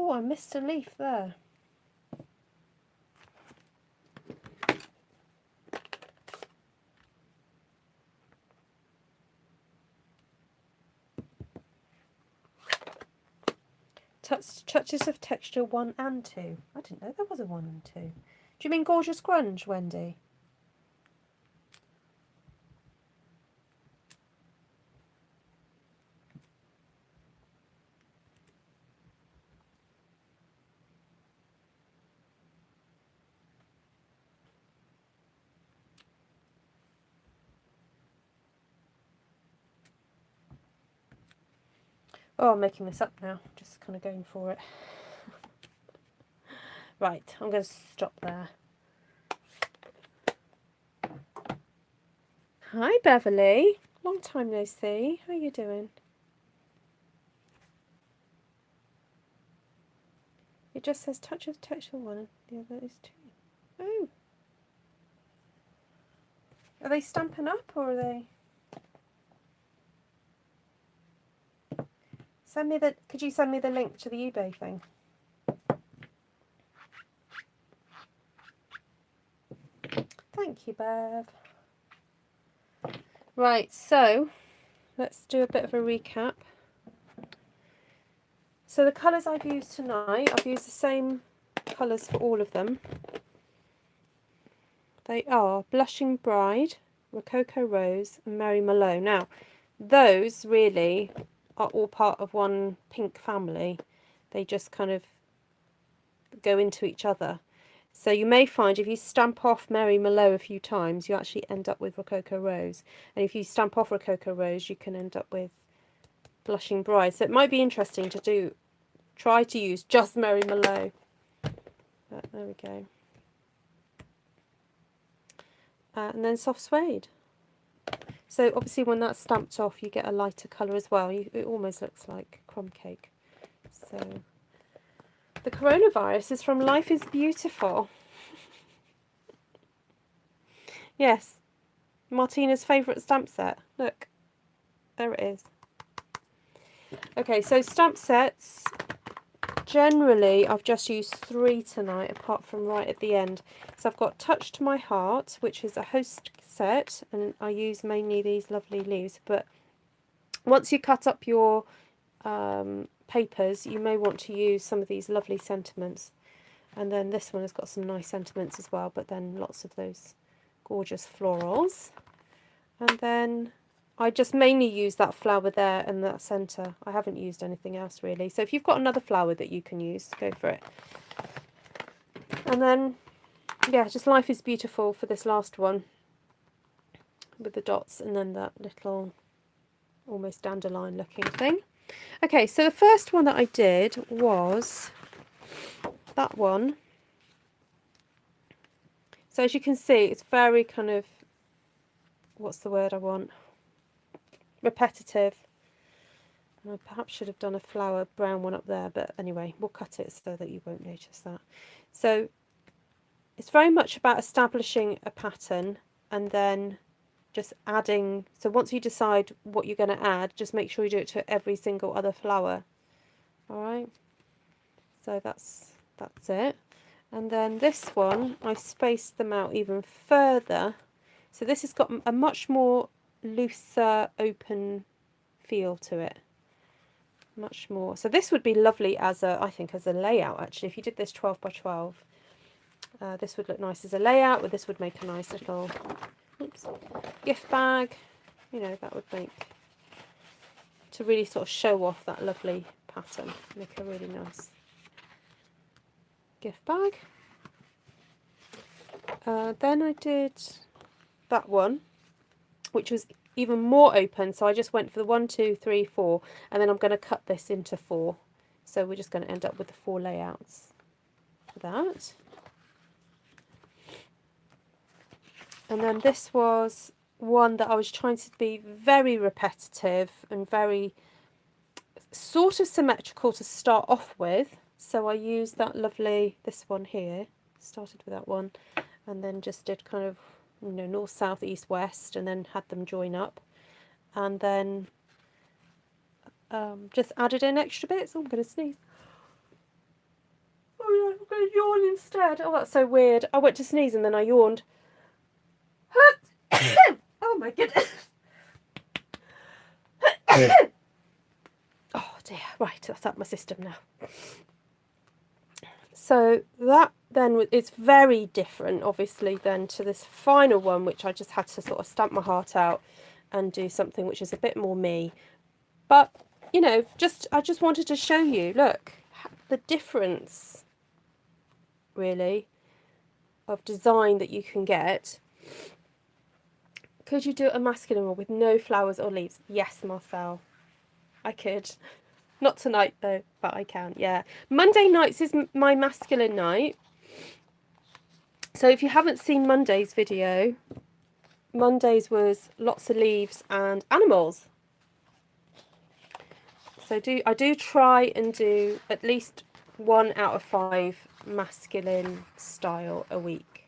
Oh, I missed a leaf there. Touches of Texture 1 and 2. I didn't know there was a 1 and 2. Do you mean Gorgeous Grunge, Wendy? Oh, I'm making this up now. Just kind of going for it. Right, I'm going to stop there. Hi, Beverly. Long time no see. How are you doing? It just says touch of texture 1 and the other is 2. Oh. Are they Stampin' Up or are they... Could you send me the link to the eBay thing? Thank you, Bev. Right, so let's do a bit of a recap. So the colours I've used tonight, I've used the same colours for all of them. They are Blushing Bride, Rococo Rose and Merlot. Now, those really are all part of one pink family. They just kind of go into each other. So you may find if you stamp off Merlot a few times, you actually end up with Rococo Rose. And if you stamp off Rococo Rose, you can end up with Blushing Bride. So it might be interesting to try to use just Merlot. But there we go. And then Soft Suede. So obviously when that's stamped off, you get a lighter colour as well. It almost looks like crumb cake. So the coronavirus is from Life is Beautiful. Yes, Martina's favourite stamp set. Look, there it is. Okay, so stamp sets, generally I've just used 3 tonight, apart from right at the end. So I've got Touch to My Heart, which is a host set, and I use mainly these lovely leaves. But once you cut up your papers, you may want to use some of these lovely sentiments. And then this one has got some nice sentiments as well, but then lots of those gorgeous florals. And then I just mainly use that flower there and that centre. I haven't used anything else really. So if you've got another flower that you can use, go for it. And then, yeah, just Life is Beautiful for this last one with the dots and then that little almost dandelion looking thing. Okay, so the first one that I did was that one. So as you can see, it's very kind of, what's the word I want? Repetitive. And I perhaps should have done a flower brown one up there, but anyway, we'll cut it so that you won't notice that. So it's very much about establishing a pattern and then just adding. So once you decide what you're going to add, just make sure you do it to every single other flower. All right. So that's it. And then this one, I've spaced them out even further. So this has got a much more looser, open feel to it. Much more. So this would be lovely as a, I think, as a layout actually. If you did this 12 by 12, this would look nice as a layout, but this would make a nice little gift bag. You know, that would make, to really sort of show off that lovely pattern, make a really nice gift bag. Then I did that one, which was even more open, so I just went for the 1, 2, 3, 4, and then I'm going to cut this into 4. So we're just going to end up with the 4 layouts for that. And then this was one that I was trying to be very repetitive and very sort of symmetrical to start off with. So I used that lovely, this one here, started with that one, and then just did kind of, you know, north, south, east, west, and then had them join up. And then just added in extra bits. Oh, I'm going to sneeze. Oh yeah, I'm going to yawn instead. Oh, that's so weird. I went to sneeze and then I yawned. Oh my goodness. Oh dear. Right, that's out my system now. So that then is very different, obviously, then to this final one, which I just had to sort of stamp my heart out and do something which is a bit more me. But, you know, I just wanted to show you, look, the difference, really, of design that you can get. Could you do a masculine one with no flowers or leaves? Yes, Marcel, I could. Not tonight though, but I can, yeah. Monday nights is my masculine night. So if you haven't seen Monday's video, Monday's was lots of leaves and animals. So I do try and do at least 1 out of 5 masculine style a week.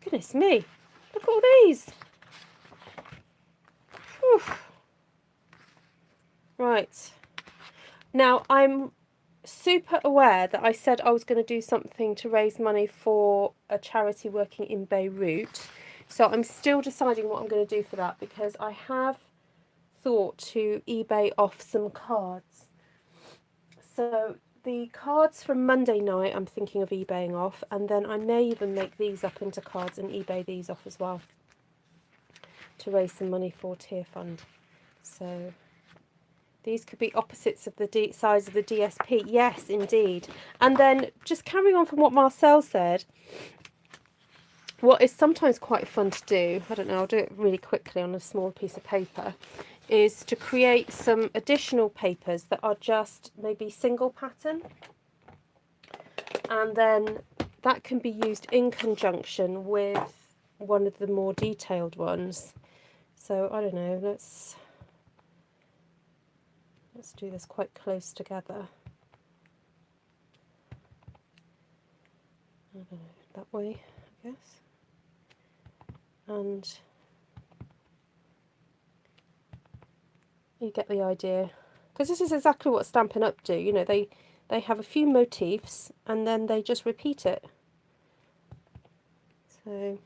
Goodness me, look at all these. Whew. Right. Now, I'm super aware that I said I was going to do something to raise money for a charity working in Beirut. So I'm still deciding what I'm going to do for that, because I have thought to eBay off some cards. So the cards from Monday night I'm thinking of eBaying off, and then I may even make these up into cards and eBay these off as well to raise some money for Tier Fund. So these could be opposites of the size of the DSP. Yes, indeed. And then just carrying on from what Marcel said, what is sometimes quite fun to do, I don't know, I'll do it really quickly on a small piece of paper, is to create some additional papers that are just maybe single pattern. And then that can be used in conjunction with one of the more detailed ones. So I don't know, let's do this quite close together. I don't know, that way, I guess. And you get the idea. Because this is exactly what Stampin' Up do. You know, they have a few motifs and then they just repeat it. So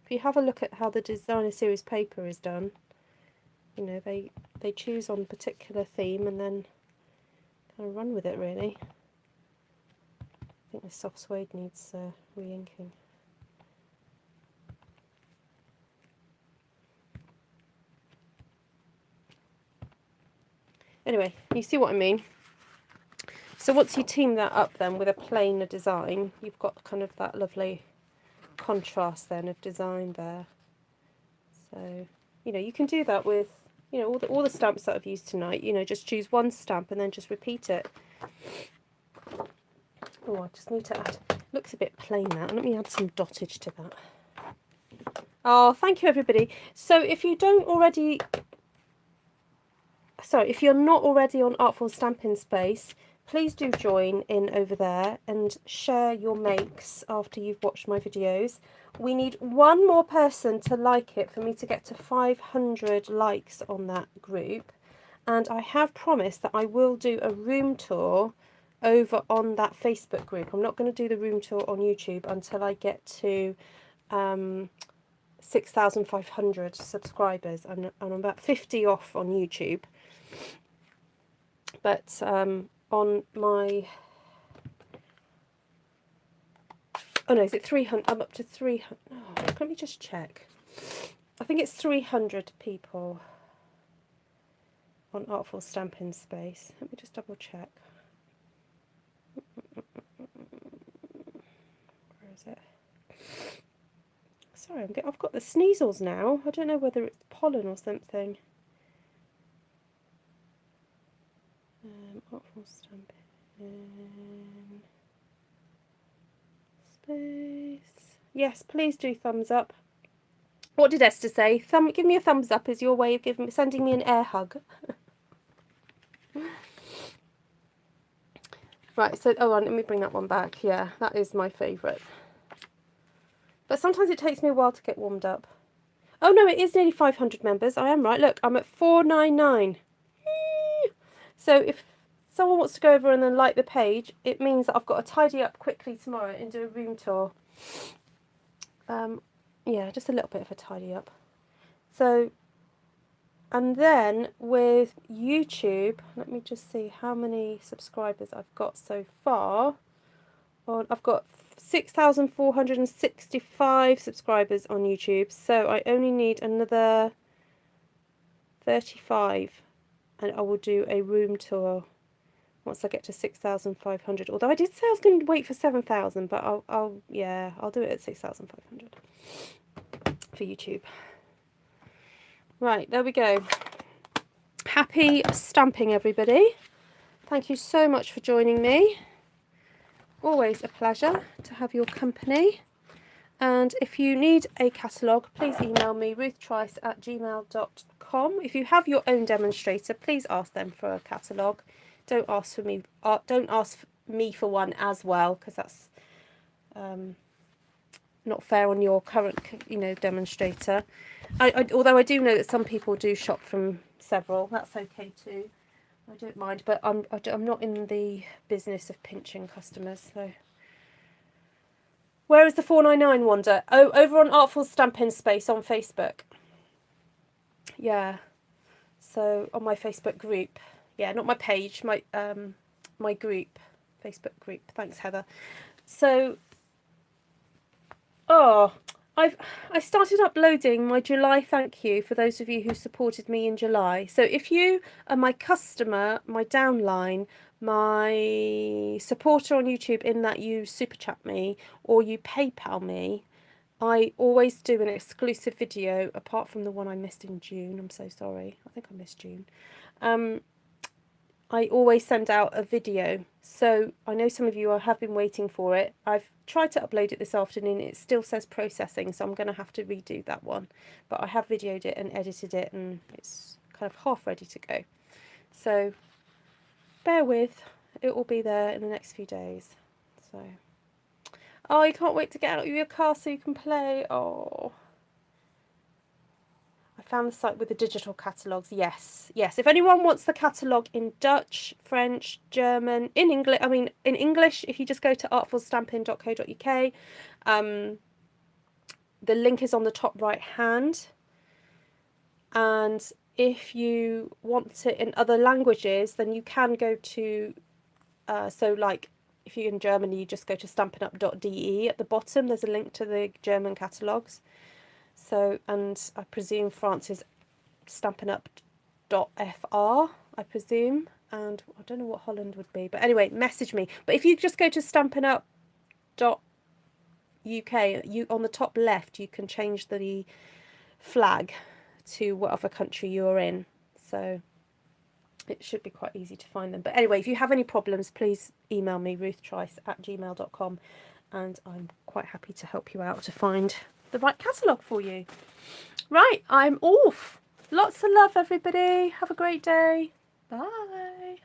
if you have a look at how the designer series paper is done, you know, they choose on a particular theme and then kind of run with it, really. I think the soft suede needs re-inking. Anyway, you see what I mean. So once you team that up then with a plainer design, you've got kind of that lovely contrast then of design there. So, you know, you can do that with, you know, all the stamps that I've used tonight. You know, just choose one stamp and then just repeat it. Oh, I just need to add, looks a bit plain now. Let me add some dottage to that. Oh, thank you everybody. So if you don't already, sorry, if you're not already on Artful Stampin Space, please do join in over there and share your makes after you've watched my videos. We need one more person to like it for me to get to 500 likes on that group. And I have promised that I will do a room tour over on that Facebook group. I'm not going to do the room tour on YouTube until I get to 6,500 subscribers. And I'm about 50 off on YouTube. But on my, oh no, is it 300? I'm up to 300. Oh, let me just check. I think it's 300 people on Artful Stampin Space. Let me just double check. Where is it? Sorry, I've got the sneezels now. I don't know whether it's pollen or something. Artful Stampin Space. Yes, please do thumbs up. What did Esther say? Give me a thumbs up is your way of sending me an air hug. Right, so, oh, let me bring that one back. Yeah, that is my favourite. But sometimes it takes me a while to get warmed up. Oh no, it is nearly 500 members. I am right. Look, I'm at 499. So if someone wants to go over and then like the page, it means that I've got to tidy up quickly tomorrow and do a room tour. Yeah, just a little bit of a tidy up. So And then with YouTube, let me just see how many subscribers I've got so far. I've got 6,465 subscribers on YouTube, so I only need another 35 and I will do a room tour once I get to 6,500. Although I did say I was going to wait for 7,000, but I'll do it at 6,500 for YouTube. Right, there we go. Happy stamping, everybody. Thank you so much for joining me. Always a pleasure to have your company. And if you need a catalogue, please email me, ruthtrice@gmail.com. If you have your own demonstrator, please ask them for a catalogue. Don't ask for me. Don't ask me for one as well, because that's not fair on your current, demonstrator. Although I do know that some people do shop from several. That's okay too. I don't mind, but I'm not in the business of pinching customers. So, where is the 499 Wonder? Oh, over on Artful Stampin Space on Facebook. Yeah. So on my Facebook group. Yeah, not my page, my my group, Facebook group. Thanks, Heather. So, I started uploading my July thank you for those of you who supported me in July. So if you are my customer, my downline, my supporter on YouTube in that you super chat me or you PayPal me, I always do an exclusive video apart from the one I missed in June. I'm so sorry. I think I missed June. I always send out a video. So I know some of you have been waiting for it. I've tried to upload it this afternoon. It still says processing, so I'm going to have to redo that one. But I have videoed it and edited it, and it's kind of half ready to go. So bear with. It will be there in the next few days. So, oh, you can't wait to get out of your car so you can play. Oh. I found the site with the digital catalogues. Yes. If anyone wants the catalogue in Dutch, French, German, in English, if you just go to artfulstampin.co.uk, the link is on the top right hand. And if you want it in other languages, then you can go to, if you're in Germany, you just go to stampinup.de. At the bottom, there's a link to the German catalogues. So, and I presume France is stampinup.fr, I presume, and I don't know what Holland would be, but anyway, message me. But if you just go to stampinup.uk, on the top left, you can change the flag to whatever country you're in. So it should be quite easy to find them. But anyway, if you have any problems, please email me, ruthtrice@gmail.com, and I'm quite happy to help you out to find the right catalogue for you. Right, I'm off. Lots of love, everybody. Have a great day. Bye.